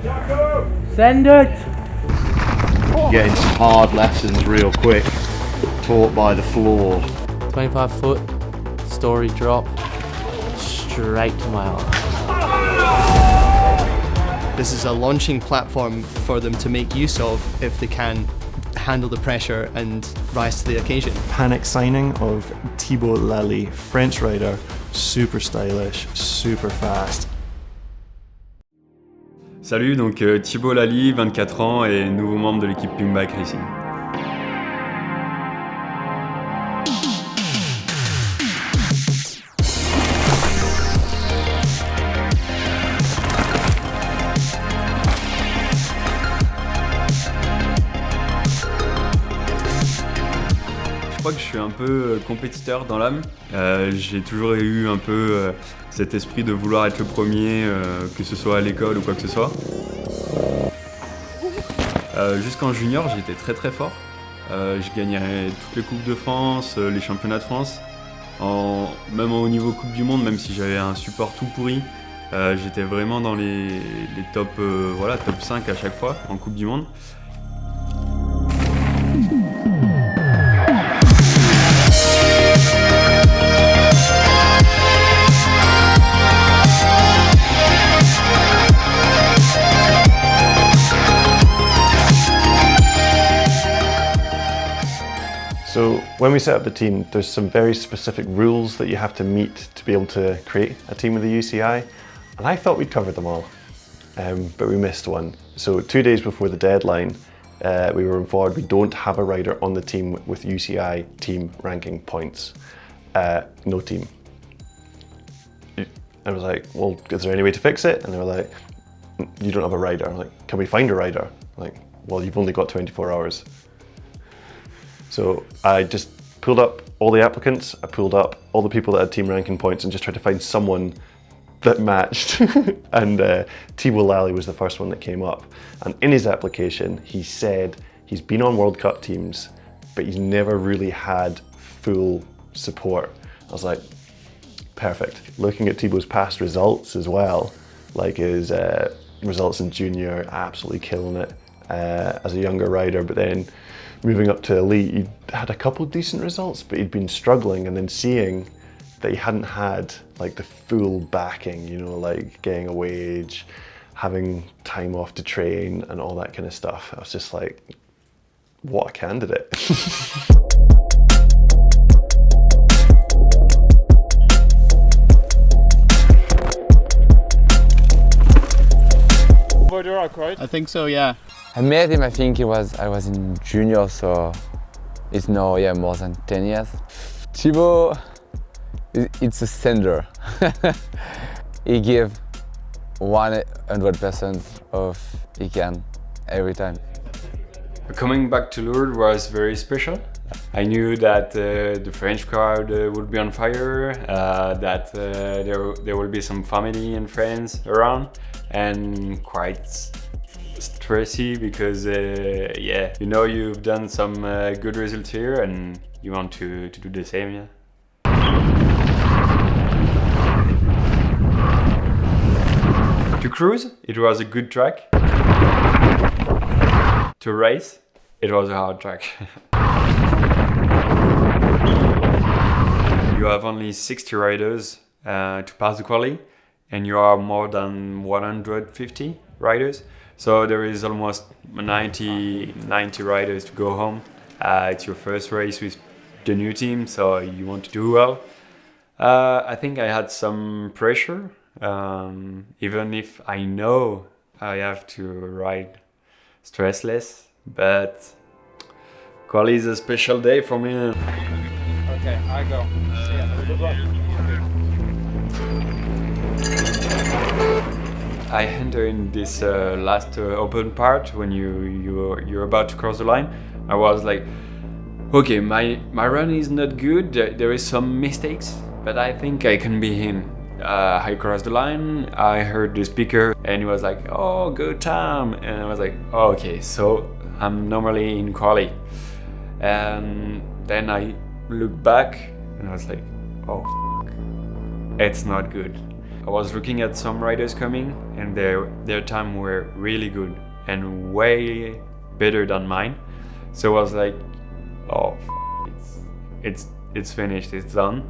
Send it! Getting some hard lessons real quick, taught by the floor. 25 foot, story drop, straight to my arm. This is a launching platform for them to make use of if they can handle the pressure and rise to the occasion. Panic signing of Thibault Laly, French rider, super stylish, super fast. Salut, donc Thibault Laly, 24 ans et nouveau membre de l'équipe Pinkbike Racing. Je crois que je suis un peu compétiteur dans l'âme. J'ai toujours eu un peu cet esprit de vouloir être le premier, que ce soit à l'école ou quoi que ce soit. Jusqu'en junior, j'étais très fort. Je gagnais toutes les Coupes de France, les championnats de France. Même au niveau Coupe du Monde, même si j'avais un support tout pourri, j'étais vraiment dans les top 5 à chaque fois en Coupe du Monde. So when we set up the team, there's some very specific rules that you have to meet to be able to create a team with the UCI, and I thought we'd covered them all, but we missed one. So 2 days before the deadline, we were informed we don't have a rider on the team with UCI team ranking points. No team. I was like, well, is there any way to fix it? And they were like, you don't have a rider. I'm like, can we find a rider? I'm like, well, you've only got 24 hours. So I just pulled up all the applicants, I pulled up all the people that had team ranking points and just tried to find someone that matched. And Thibault Laly was the first one that came up. And in his application, he said he's been on World Cup teams, but he's never really had full support. I was like, perfect. Looking at Thibault's past results as well, like his results in junior, absolutely killing it as a younger rider, but then moving up to elite, he had a couple of decent results, but he'd been struggling, and then seeing that he hadn't had like the full backing, you know, like getting a wage, having time off to train and all that kind of stuff. I was just like, what a candidate. I think so, yeah. I met him, I think I was in junior, so it's now more than 10 years. Thibault, it's a sender. He gives 100% of he can every time. Coming back to Lourdes was very special. I knew that the French crowd would be on fire, that there will be some family and friends around, and quite stressy because you know you've done some good results here and you want to do the same, yeah. To cruise, it was a good track. To race, it was a hard track. You have only 60 riders to pass the quali, and you are more than 150 riders. So there is almost 90 riders to go home. It's your first race with the new team, so you want to do well. I think I had some pressure, even if I know I have to ride stressless, but quali is a special day for me. Okay, I go. See ya. Good luck. I enter in this last open part when you're about to cross the line. I was like, okay, my run is not good. There is some mistakes, but I think I can be in. I crossed the line. I heard the speaker, and he was like, "Oh, good time," and I was like, oh, "Okay, so I'm normally in quali." And then I looked back, and I was like, "Oh, it's not good." I was looking at some riders coming, and their time were really good and way better than mine. So I was like, oh, it's finished, it's done.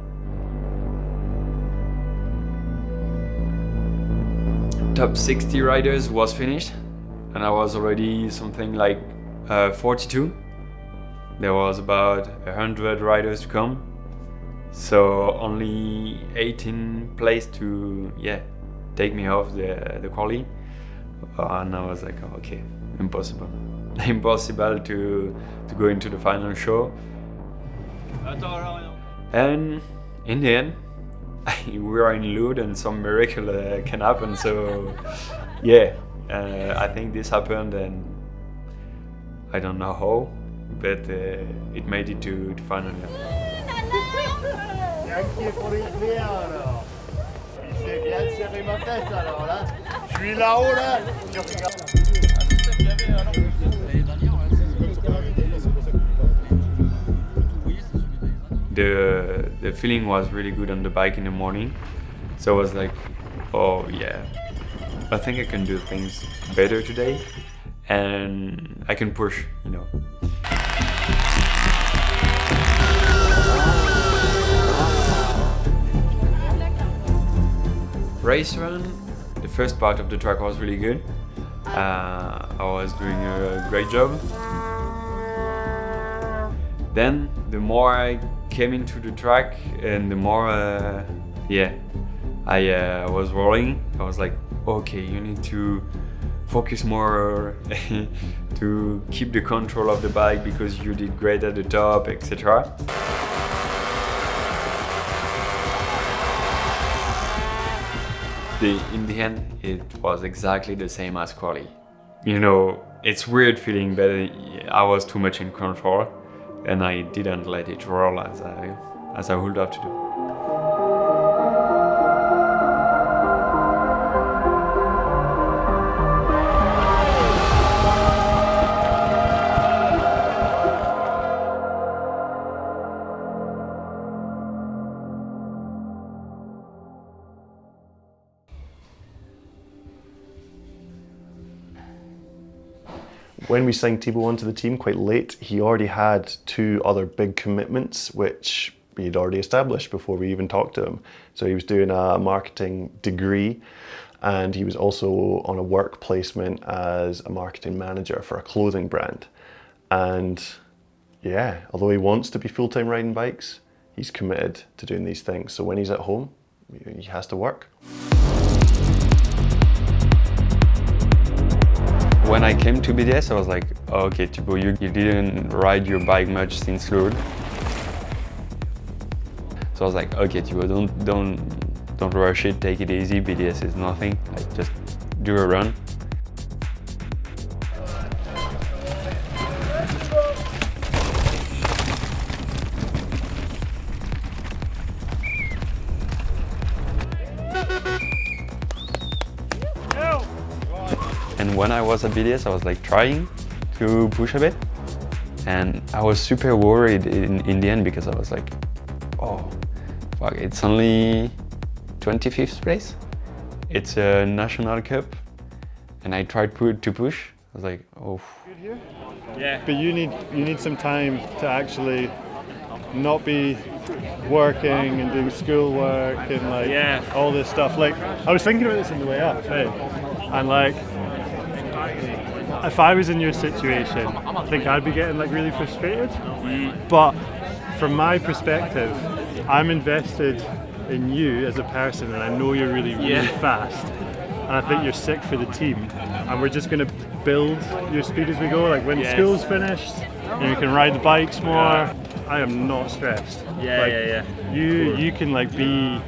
Top 60 riders was finished, and I was already something like 42. There was about 100 riders to come, so only 18 place to take me off the quali, and I was like, oh, okay, impossible to go into the final show. And in the end, we are in Lourdes and some miracle can happen. So I think this happened, and I don't know how, but it made it to final. The feeling was really good on the bike in the morning, so I was like, oh yeah, I think I can do things better today, and I can push, you know. Race run, the first part of the track was really good. I was doing a great job. Then the more I came into the track and the more I was rolling, I was like, okay, you need to focus more to keep the control of the bike because you did great at the top, etc. In the end, it was exactly the same as quali. You know, it's weird feeling, but I was too much in control, and I didn't let it roll as I would have to do. When we signed Thibault onto the team quite late, he already had 2 other big commitments which he'd already established before we even talked to him. So he was doing a marketing degree, and he was also on a work placement as a marketing manager for a clothing brand. And yeah, although he wants to be full-time riding bikes, he's committed to doing these things. So when he's at home, he has to work. When I came to BDS, I was like, oh, okay, Thibault, you didn't ride your bike much since Lourdes. So I was like, okay, Thibault, don't rush it, take it easy. BDS is nothing. Like, just do a run. And when I was at BDS, I was like trying to push a bit, and I was super worried in the end because I was like, oh, fuck, it's only 25th place. It's a national cup, and I tried to push. I was like, oh. Good here? Yeah. But you need some time to actually not be working and doing schoolwork and like all this stuff. Like, I was thinking about this on the way up, and like, if I was in your situation, I think I'd be getting like really frustrated. But from my perspective, I'm invested in you as a person, and I know you're really fast, and I think you're sick for the team, and we're just going to build your speed as we go. Like when school's finished, you can ride the bikes more. I am not stressed. You can like be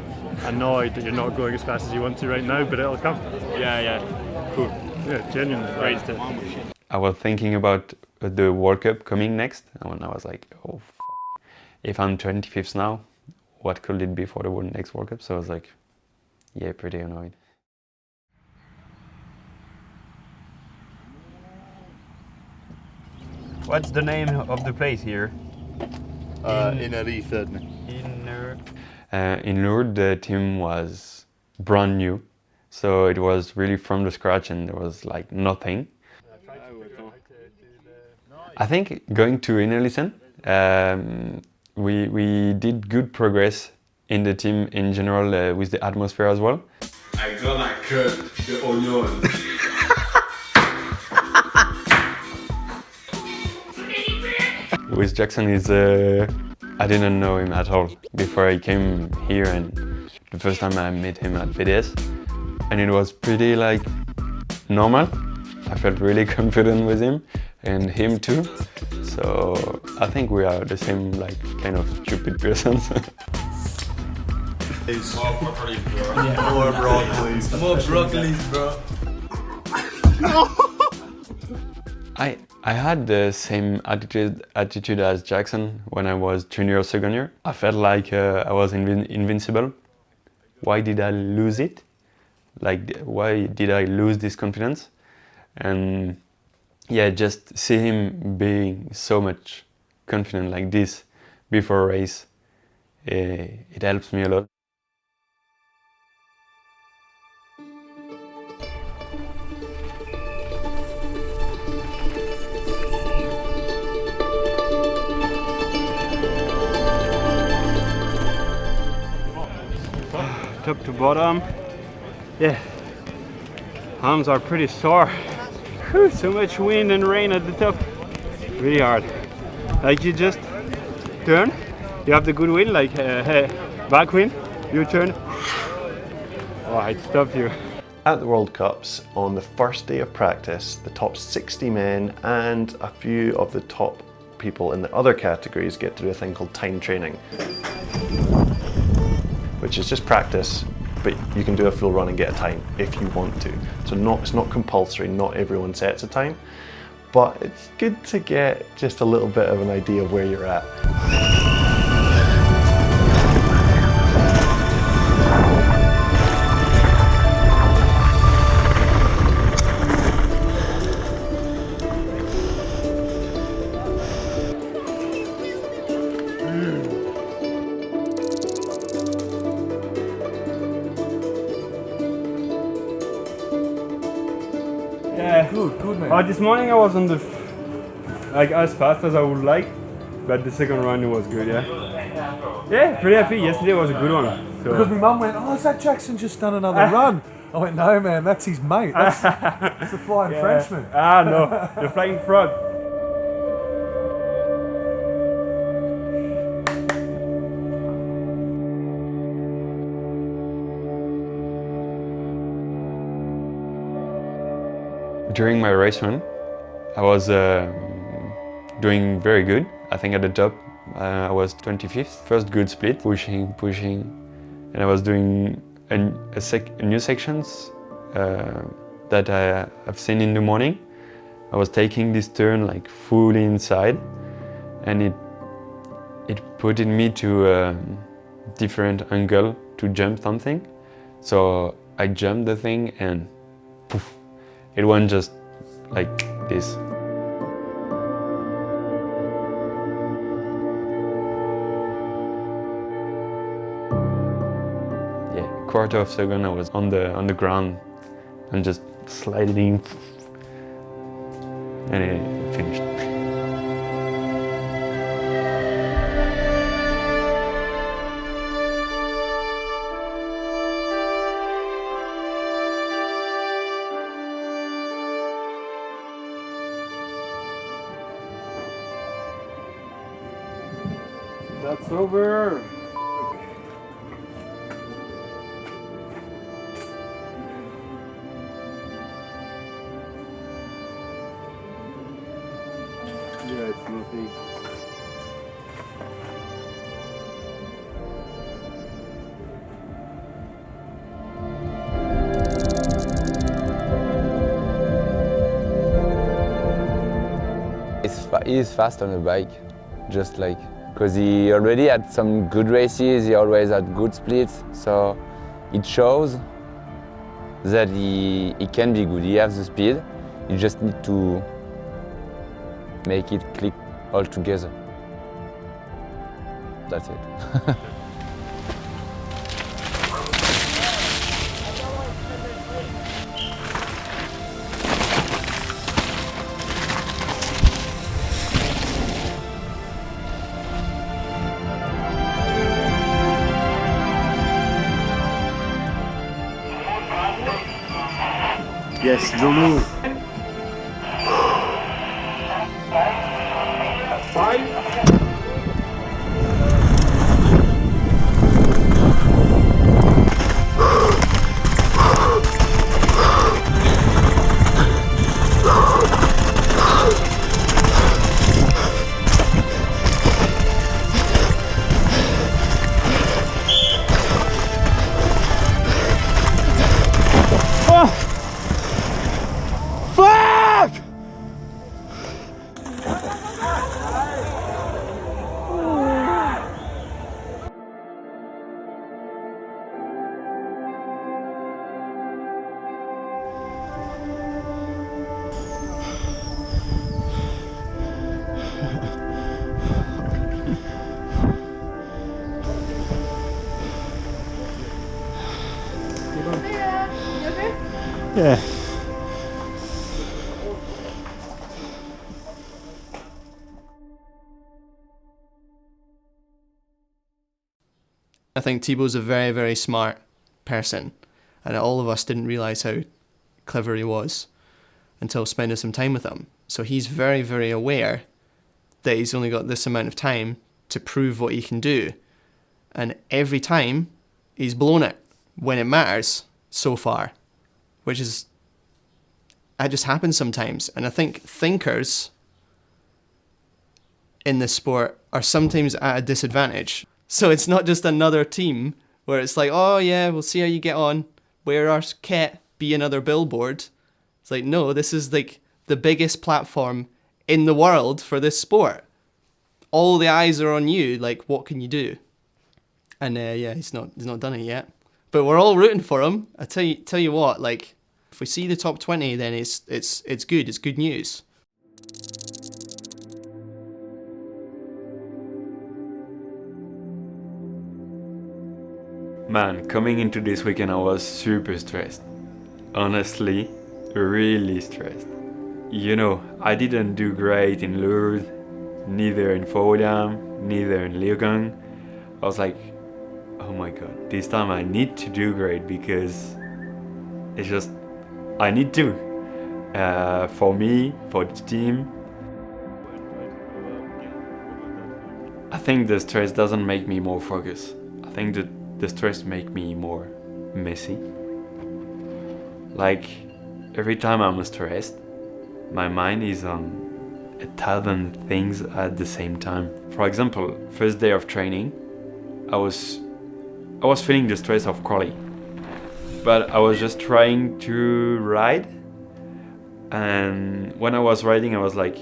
annoyed that you're not going as fast as you want to right now, but it'll come. Cool. Yeah, genuinely. Great stuff. I was thinking about the World Cup coming next, and I was like, oh, if I'm 25th now, what could it be for the next World Cup? So I was like, yeah, pretty annoyed. What's the name of the place here? In Lourdes. In Lourdes, the team was brand new. So it was really from the scratch and there was like nothing. I think going to Innerlisten, we did good progress in the team in general with the atmosphere as well. I'm gonna cut the onion. With Jackson I didn't know him at all before I came here, and the first time I met him at BDS, and it was pretty like normal. I felt really confident with him and him too. So I think we are the same like kind of stupid persons. More broccoli, bro. Yeah. More broccoli. More broccoli, bro. I had the same attitude as Jackson when I was junior or second year. I felt like I was invincible. Why did I lose it? Like, why did I lose this confidence? And yeah, just see him being so much confident like this before a race, it helps me a lot. Top to bottom. Yeah, arms are pretty sore. Whew, so much wind and rain at the top. Really hard. Like you just turn, you have the good wind, like back wind, you turn. Oh, it stopped you. At the World Cups, on the first day of practice, the top 60 men and a few of the top people in the other categories get to do a thing called time training, which is just practice, but you can do a full run and get a time if you want to. So it's not compulsory, not everyone sets a time, but it's good to get just a little bit of an idea of where you're at. Yeah, good man. This morning I was on the like as fast as I would like, but the second run was good, yeah. Yeah, pretty happy. Yesterday was a good one. So. Because my mum went, "Oh, is that Jackson just done another run?" I went, "No, man, that's his mate. That's the flying Frenchman." No, the flying frog. During my race run, I was doing very good. I think at the top I was 25th. First good split, pushing, and I was doing a new sections that I've seen in the morning. I was taking this turn like fully inside, and it put in me to a different angle to jump something. So I jumped the thing and poof, it went just like this. Yeah, quarter of a second I was on the ground and just sliding, and it finished. That's over. Yeah, it's nothing. He's fast on the bike, just like, because he already had some good races, he always had good splits, so it shows that he can be good. He has the speed, you just need to make it click all together. That's it. Yes, Zulu. Yeah. I think Thibault's a very, very smart person, and all of us didn't realise how clever he was until spending some time with him. So he's very, very aware that he's only got this amount of time to prove what he can do. And every time, he's blown it when it matters so far, which is, it just happens sometimes. And I think thinkers in this sport are sometimes at a disadvantage. So it's not just another team where it's like, oh yeah, we'll see how you get on, wear our kit, be another billboard. It's like, no, this is like the biggest platform in the world for this sport. All the eyes are on you, like, what can you do? And yeah, he's not done it yet. But we're all rooting for him. I tell you what, like, if we see the top 20, then it's good. It's good news. Man, coming into this weekend I was super stressed. Honestly, really stressed. You know, I didn't do great in Lourdes, neither in podium, neither in Leogang. I was like, oh my god, this time I need to do great because it's just, I need to. For me, for the team. I think the stress doesn't make me more focused. I think that the stress makes me more messy. Like, every time I'm stressed, my mind is on 1,000 things at the same time. For example, first day of training, I was feeling the stress of quali, but I was just trying to ride, and when I was riding I was like,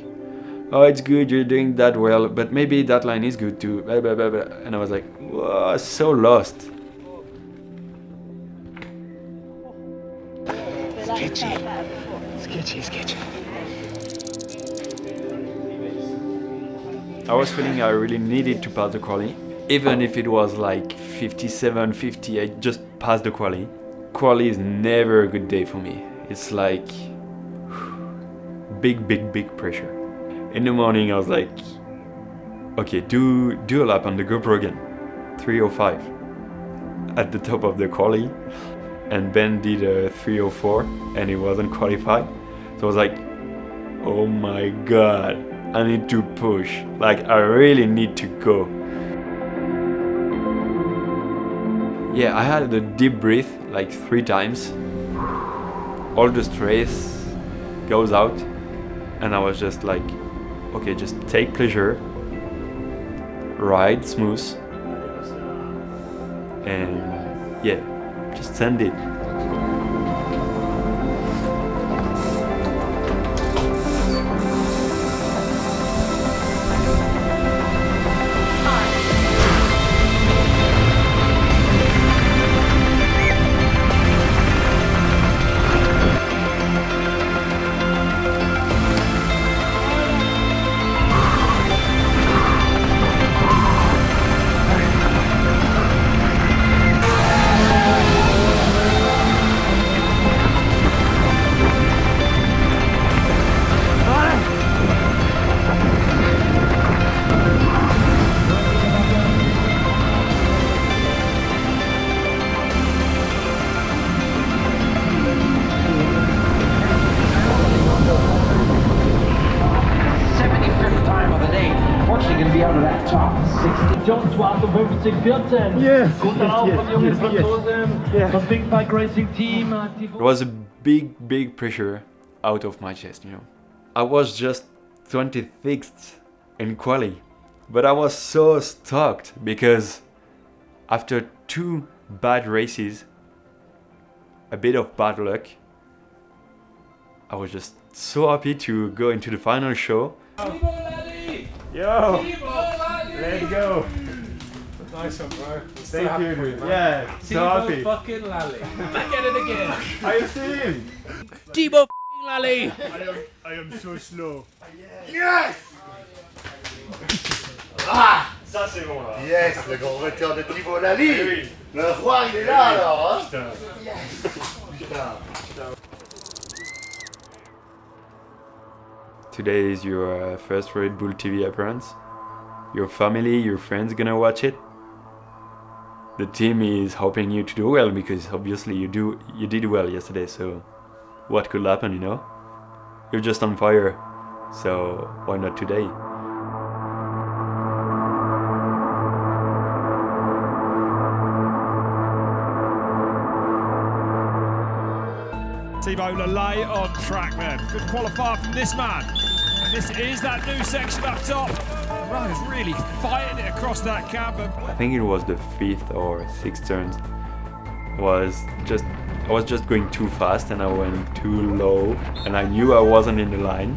oh, it's good, you're doing that well, but maybe that line is good too, blah, blah, blah, blah. And I was like, whoa, so lost. Sketchy. I was feeling I really needed to pass the quali. Even if it was like 57, 50, I just passed the quali. Quali is never a good day for me. It's like big pressure. In the morning I was like, okay, do a lap on the GoPro again. 3:05 at the top of the quali, and Ben did a 3:04 and he wasn't qualified. So I was like, oh my god, I need to push. Like, I really need to go. Yeah, I had a deep breath like 3 times. All the stress goes out, and I was just like, okay, just take pleasure, ride smooth, and yeah, just send it. 2014. Yes, Guten Abend von jungen yes, Franzosen von Pinkbike Racing Team. There was a big pressure out of my chest, you know. I was just 26th in quali, but I was so stoked because after 2 bad races, a bit of bad luck, I was just so happy to go into the final show. Thibault Laly! Yo, Thibault Laly! let's go. Nice one, bro. Thank you. Yeah, so happy. Fucking Laly. Back at it again. How you feeling? Thibault Laly! I am so slow. Yes! Ah! Ça c'est bon là. Yes, le grand retour de Thibault Laly. Le roi il est là alors, hein? Putain. Yes! Putain. Today is your first Red Bull TV appearance. Your family, your friends gonna watch it. The team is hoping you to do well because obviously you did well yesterday, so what could happen, you know? You're just on fire, so why not today? Thibault Laly on track then. Good qualifier from this man. And this is that new section up top. The rider's really fighting it across that camber. I think it was the 5th or 6th turn. I was just going too fast and I went too low and I knew I wasn't in the line.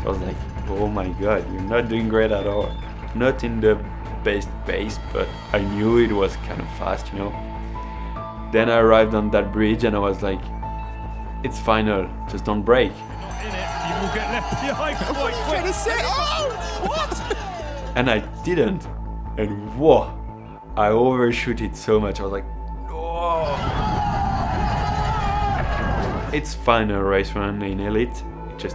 So I was like, oh my god, you're not doing great at all. Not in the best pace, but I knew it was kind of fast, you know. Then I arrived on that bridge and I was like, it's final, just don't break. Not in it, you will get left behind quite quick. Oh! What? And I didn't. And whoa, I overshoot it so much. I was like, oh. It's fine a race run in Elite. It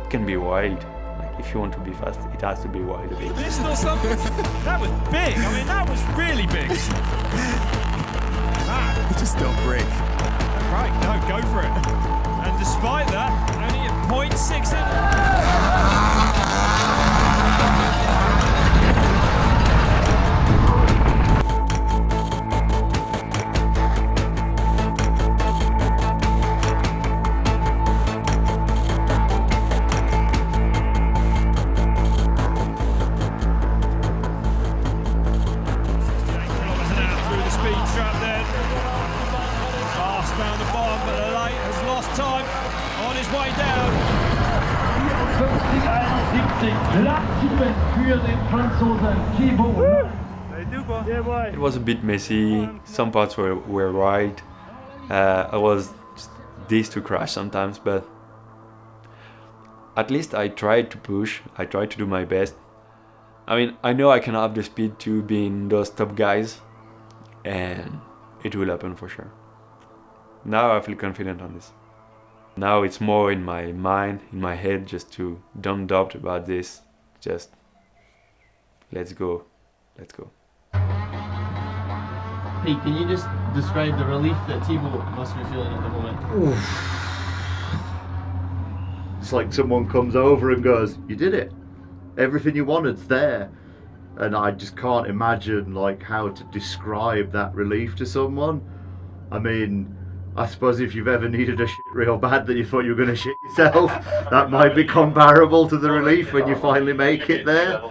can be wild. Like if you want to be fast, it has to be wild a bit. This is not something. That was big. I mean, that was really big. Just don't break. Right, no, go for it. And despite that, only at 0.6 through the speed trap then. Fast down the bottom, but the light has lost time on his way down. 54-71, Platz für den Franzosen Thibault. It was a bit messy. Some parts were wild. I was just dazed to crash sometimes, but at least I tried to push. I tried to do my best. I mean, I know I can have the speed to be in those top guys, and it will happen for sure. Now I feel confident on this. Now it's more in my mind, in my head, just to don't doubt about this. Just let's go. Pete, can you just describe the relief that Thibault must be feeling at the moment? It's like someone comes over and goes, you did it. Everything you wanted's there. And I just can't imagine like how to describe that relief to someone. I mean, I suppose if you've ever needed a shit real bad that you thought you were going to shit yourself, that might be comparable to the relief when you finally make it there.